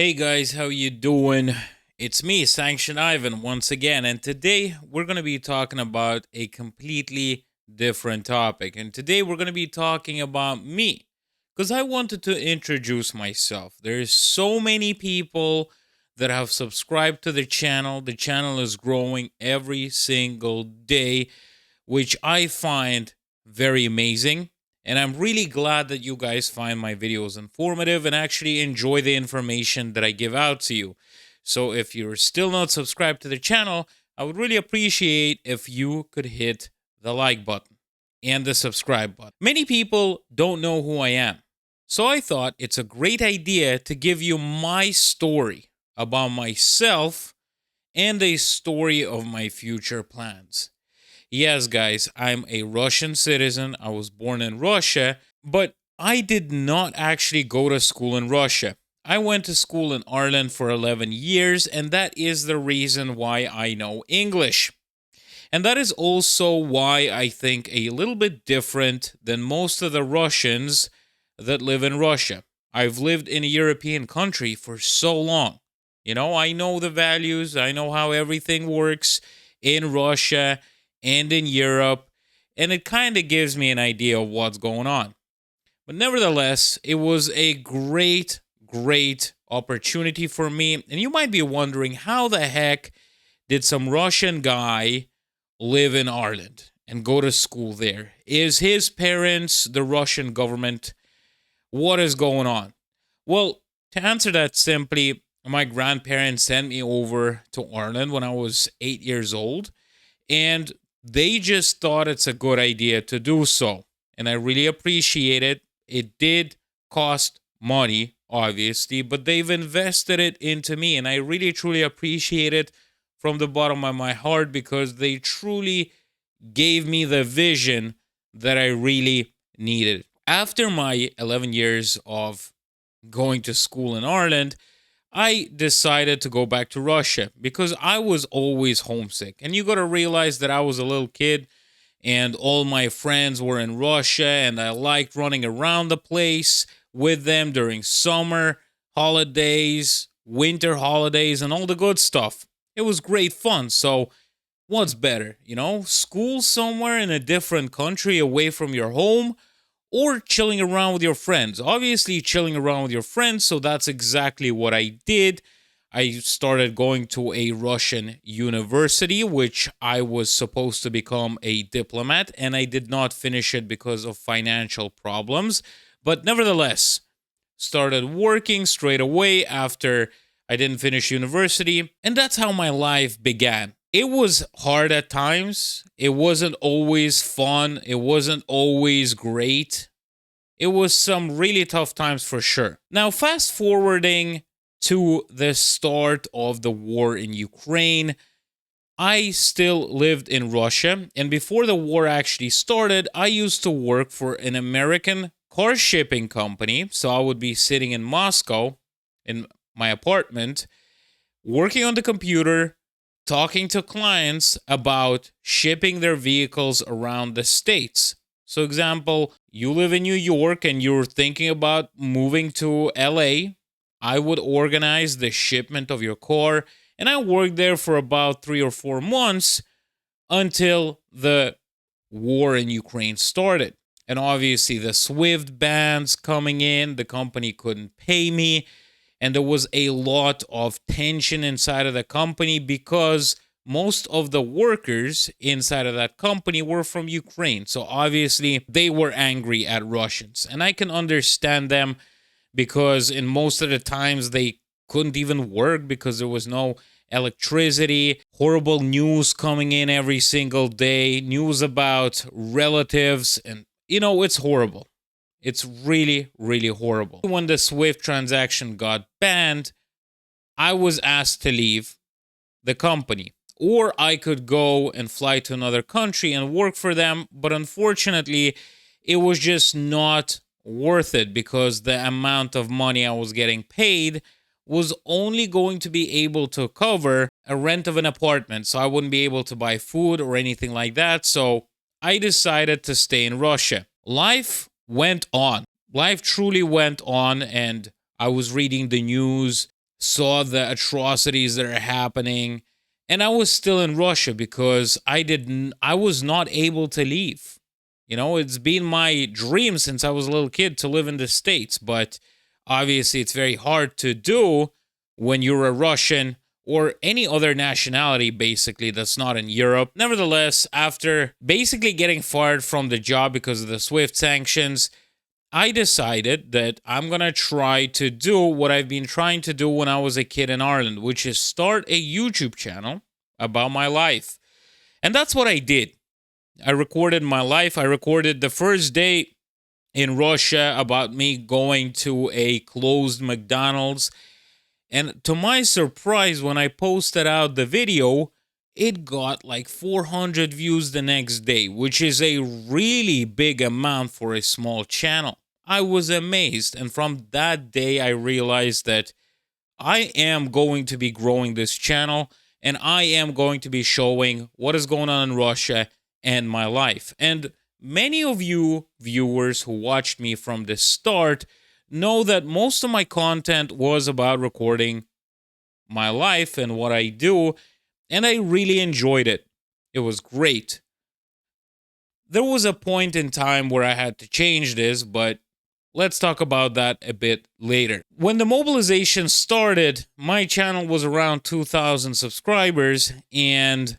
Hey guys, how you doing? It's me, Sanctioned Ivan, once again, and today we're going to be talking about a completely different topic. And today we're going to be talking about me because I wanted to introduce myself. There's so many people that have subscribed to the channel. The channel is growing every single day, which I find very amazing. And I'm really glad that you guys find my videos informative and actually enjoy the information that I give out to you. So if you're still not subscribed to the channel, I would really appreciate if you could hit the like button and the subscribe button. Many people don't know who I am. So I thought it's a great idea to give you my story about myself and a story of my future plans. Yes, guys, I'm a Russian citizen. I was born in Russia, but I did not actually go to school in Russia. I went to school in Ireland for 11 years, and that is the reason why I know English. And that is also why I think a little bit different than most of the Russians that live in Russia. I've lived in a European country for so long. I know the values, I know how everything works in Russia and in Europe, and it kind of gives me an idea of what's going on. But nevertheless, it was a great opportunity for me. And you might be wondering, how the heck did some Russian guy live in Ireland and go to school there? Is his parents the Russian government? What is going on? Well, to answer that simply, my grandparents sent me over to Ireland when I was 8 years old, and they just thought it's a good idea to do so. And I really appreciate it. It did cost money, obviously, but they've invested it into me. And I really, truly appreciate it from the bottom of my heart because they truly gave me the vision that I really needed. After my 11 years of going to school in Ireland, I decided to go back to Russia because I was always homesick. And you got to realize that I was a little kid and all my friends were in Russia and I liked running around the place with them during summer holidays, winter holidays, and all the good stuff. It was great fun. So, what's better, school somewhere in a different country away from your home, or chilling around with your friends? Obviously, chilling around with your friends, so that's exactly what I did. I started going to a Russian university, which I was supposed to become a diplomat, and I did not finish it because of financial problems. But nevertheless, started working straight away after I didn't finish university, and that's how my life began. It was hard at times. It wasn't always fun. It wasn't always great. It was some really tough times for sure. Now, fast forwarding to the start of the war in Ukraine, I still lived in Russia. And before the war actually started, I used to work for an American car shipping company. So I would be sitting in Moscow in my apartment, working on the computer, talking to clients about shipping their vehicles around the states. So, example, you live in New York and you're thinking about moving to LA. I would organize the shipment of your car, and I worked there for about 3 or 4 months until the war in Ukraine started. And obviously, the SWIFT bans coming in, the company couldn't pay me, and there was a lot of tension inside of the company because most of the workers inside of that company were from Ukraine. So obviously they were angry at Russians. And I can understand them because in most of the times they couldn't even work because there was no electricity, horrible news coming in every single day, news about relatives, and it's horrible. It's really, really horrible. When the SWIFT transaction got banned, I was asked to leave the company. Or I could go and fly to another country and work for them. But unfortunately, it was just not worth it because the amount of money I was getting paid was only going to be able to cover a rent of an apartment. So I wouldn't be able to buy food or anything like that. So I decided to stay in Russia. Life went on. Life truly went on, and I was reading the news. saw the atrocities that are happening, and I was still in Russia because I was not able to leave. It's been my dream since I was a little kid to live in the States, but obviously it's very hard to do when you're a Russian or any other nationality basically that's not in Europe. Nevertheless, after basically getting fired from the job because of the SWIFT sanctions, I decided that I'm going to try to do what I've been trying to do when I was a kid in Ireland, which is start a YouTube channel about my life. And that's what I did. I recorded my life. I recorded the first day in Russia about me going to a closed McDonald's. And to my surprise, when I posted out the video, it got like 400 views the next day, which is a really big amount for a small channel. I was amazed. And from that day, I realized that I am going to be growing this channel and I am going to be showing what is going on in Russia and my life. And many of you viewers who watched me from the start know that most of my content was about recording my life and what I do, and I really enjoyed it. It was great. There was a point in time where I had to change this, but let's talk about that a bit later. When the mobilization started, my channel was around 2,000 subscribers, and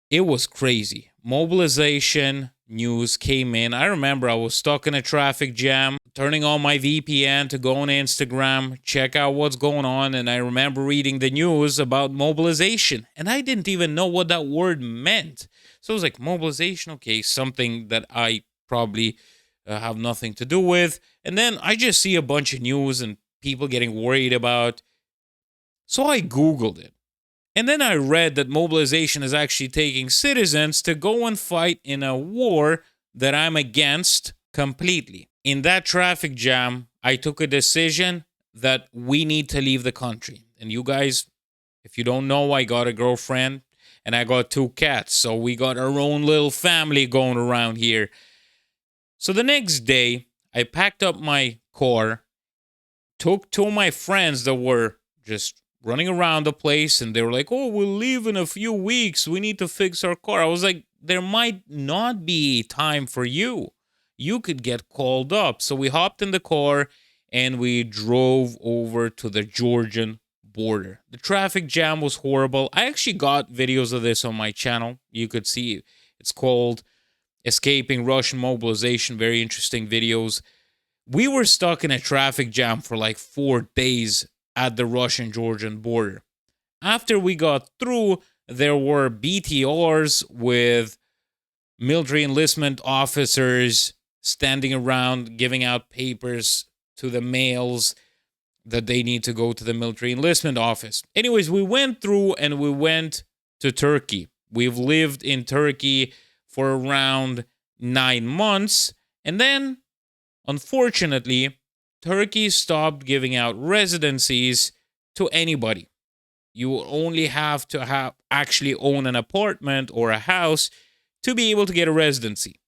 it was crazy. Mobilization news came in. I remember I was stuck in a traffic jam, turning on my VPN to go on Instagram, check out what's going on, and I remember reading the news about mobilization, and I didn't even know what that word meant. So I was like, mobilization, okay, something that I probably have nothing to do with. And then I just see a bunch of news and people getting worried about. So I Googled it. And then I read that mobilization is actually taking citizens to go and fight in a war that I'm against completely. In that traffic jam, I took a decision that we need to leave the country. And you guys, if you don't know, I got a girlfriend and I got 2 cats. So we got our own little family going around here. So the next day, I packed up my car, took 2 of my friends that were just running around the place, and they were like, oh, we'll leave in a few weeks. We need to fix our car. I was like, there might not be time for you. You could get called up. So we hopped in the car and we drove over to the Georgian border. The traffic jam was horrible. I actually got videos of this on my channel. You could see it's called Escaping Russian Mobilization. Very interesting videos. We were stuck in a traffic jam for like 4 days at the Russian-Georgian border. After we got through, there were BTRs with military enlistment officers standing around giving out papers to the males that they need to go to the military enlistment office. Anyways, we went through and we went to Turkey. We've lived in Turkey for around 9 months, and then, unfortunately, Turkey stopped giving out residencies to anybody. You only have to actually own an apartment or a house to be able to get a residency.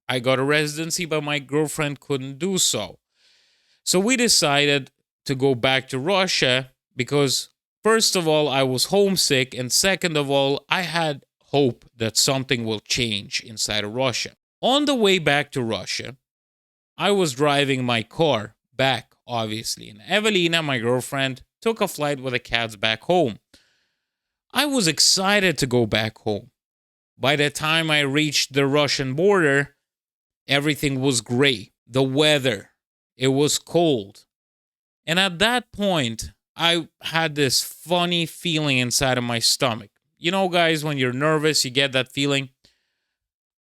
I got a residency, but my girlfriend couldn't do so. So we decided to go back to Russia because, first of all, I was homesick, and second of all, I had hope that something will change inside of Russia. On the way back to Russia, I was driving my car back, obviously, and Evelina, my girlfriend, took a flight with the cats back home. I was excited to go back home. By the time I reached the Russian border, everything was gray. The weather, it was cold. And at that point, I had this funny feeling inside of my stomach. You know, guys, when you're nervous, you get that feeling.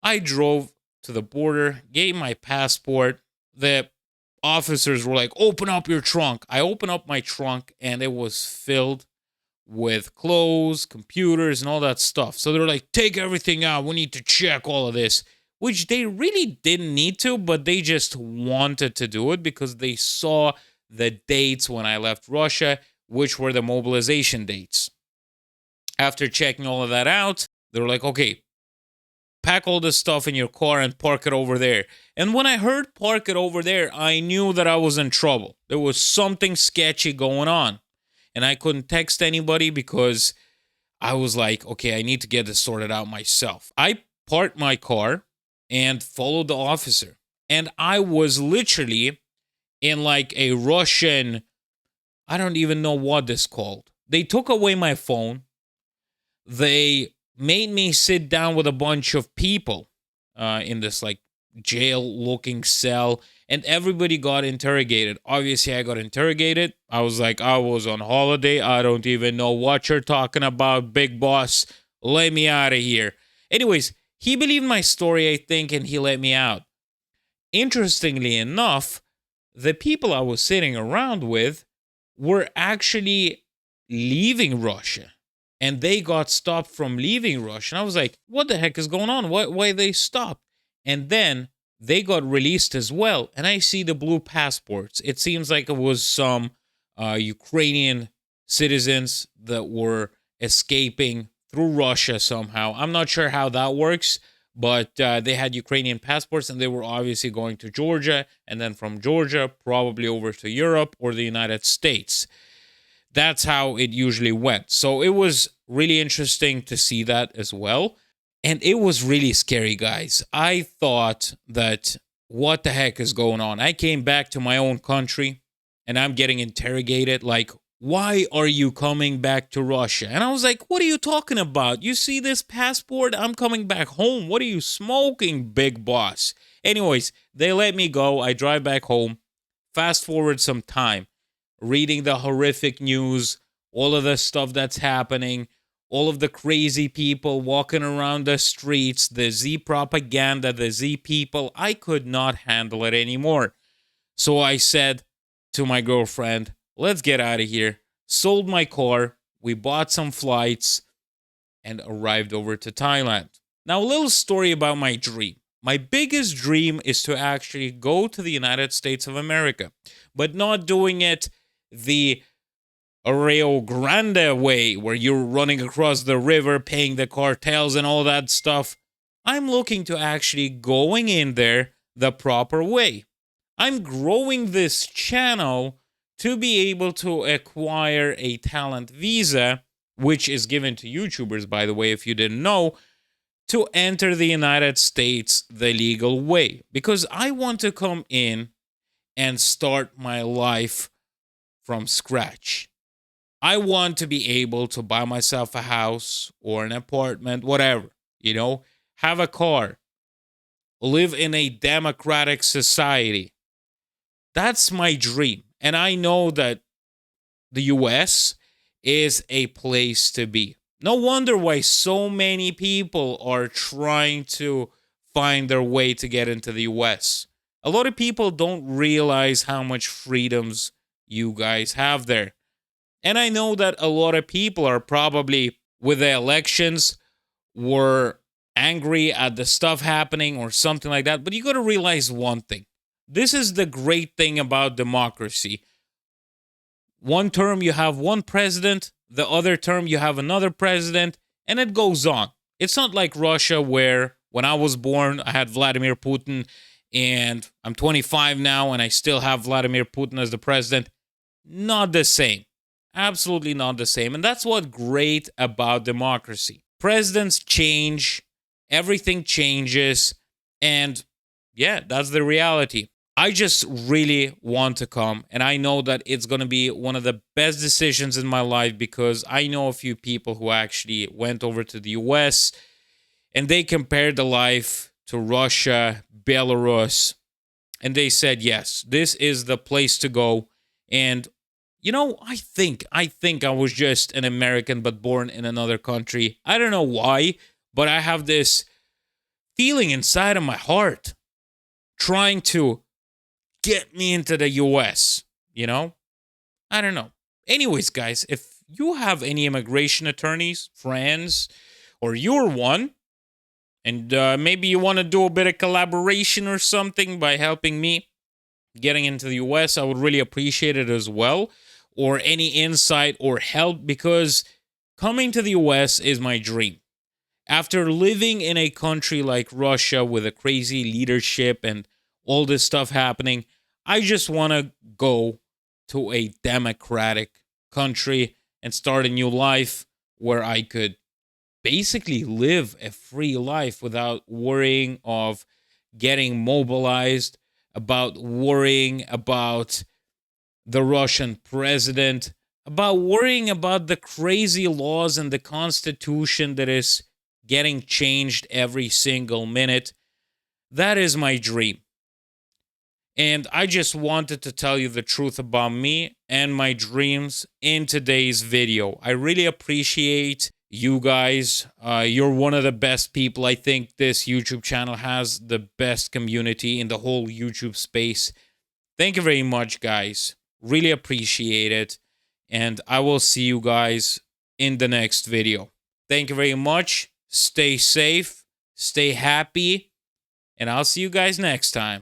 I drove to the border, gave my passport. The officers were like, open up your trunk. I opened up my trunk and it was filled with clothes, computers, and all that stuff. So they're like, take everything out. We need to check all of this, which they really didn't need to, but they just wanted to do it because they saw the dates when I left Russia, which were the mobilization dates. After checking all of that out, they were like, okay, pack all this stuff in your car and park it over there. And when I heard park it over there, I knew that I was in trouble. There was something sketchy going on. and I couldn't text anybody because I was like, okay, I need to get this sorted out myself. I parked my car and followed the officer. And I was literally in like a Russian, I don't even know what this called. They took away my phone. They made me sit down with a bunch of people in this like jail looking cell, and everybody got interrogated. Obviously, I got interrogated. I was like, I was on holiday. I don't even know what you're talking about, big boss. Let me out of here. Anyways, he believed my story, I think, and he let me out. Interestingly enough, the people I was sitting around with were actually leaving Russia, and they got stopped from leaving Russia. And I was like, what the heck is going on? Why they stopped? And then they got released as well. And I see the blue passports. It seems like it was some Ukrainian citizens that were escaping through Russia somehow. I'm not sure how that works, but they had Ukrainian passports, and they were obviously going to Georgia, and then from Georgia, probably over to Europe or the United States. That's how it usually went. So it was really interesting to see that as well. And it was really scary, guys. I thought that, what the heck is going on? I came back to my own country and I'm getting interrogated like, why are you coming back to Russia? And I was like, what are you talking about? You see this passport? I'm coming back home. What are you smoking, big boss? Anyways, they let me go. I drive back home. Fast forward some time, reading the horrific news, all of the stuff that's happening, all of the crazy people walking around the streets, the Z propaganda, the Z people. I could not handle it anymore. So I said to my girlfriend, let's get out of here. Sold my car. We bought some flights and arrived over to Thailand. Now, a little story about my dream. My biggest dream is to actually go to the United States of America, but not doing it the Rio Grande way, where you're running across the river, paying the cartels and all that stuff. I'm looking to actually going in there the proper way. I'm growing this channel to be able to acquire a talent visa, which is given to YouTubers, by the way, if you didn't know, to enter the United States the legal way. Because I want to come in and start my life from scratch. I want to be able to buy myself a house or an apartment, whatever, have a car, live in a democratic society. That's my dream. And I know that the US is a place to be. No wonder why so many people are trying to find their way to get into the US. A lot of people don't realize how much freedoms you guys have there. And I know that a lot of people are probably, with the elections, were angry at the stuff happening or something like that. But you got to realize one thing. This is the great thing about democracy. One term you have one president, the other term you have another president, and it goes on. It's not like Russia, where when I was born, I had Vladimir Putin, and I'm 25 now, and I still have Vladimir Putin as the president. Not the same. Absolutely not the same. And that's what's great about democracy. Presidents change, everything changes, and yeah, that's the reality. I just really want to come, and I know that it's going to be one of the best decisions in my life, because I know a few people who actually went over to the US and they compared the life to Russia, Belarus, and they said, yes, this is the place to go. And I think I was just an American but born in another country. I don't know why, but I have this feeling inside of my heart trying to get me into the US, I don't know. Anyways, guys, if you have any immigration attorneys, friends, or you're one, and maybe you want to do a bit of collaboration or something by helping me getting into the US, I would really appreciate it as well. Or any insight or help, because coming to the US is my dream. After living in a country like Russia with a crazy leadership and all this stuff happening, I just want to go to a democratic country and start a new life where I could basically live a free life without worrying of getting mobilized, about worrying about the Russian president, about worrying about the crazy laws and the constitution that is getting changed every single minute. That is my dream. And I just wanted to tell you the truth about me and my dreams in today's video. I really appreciate you guys. You're one of the best people. I think this YouTube channel has the best community in the whole YouTube space. Thank you very much, guys. Really appreciate it. And I will see you guys in the next video. Thank you very much. Stay safe. Stay happy. And I'll see you guys next time.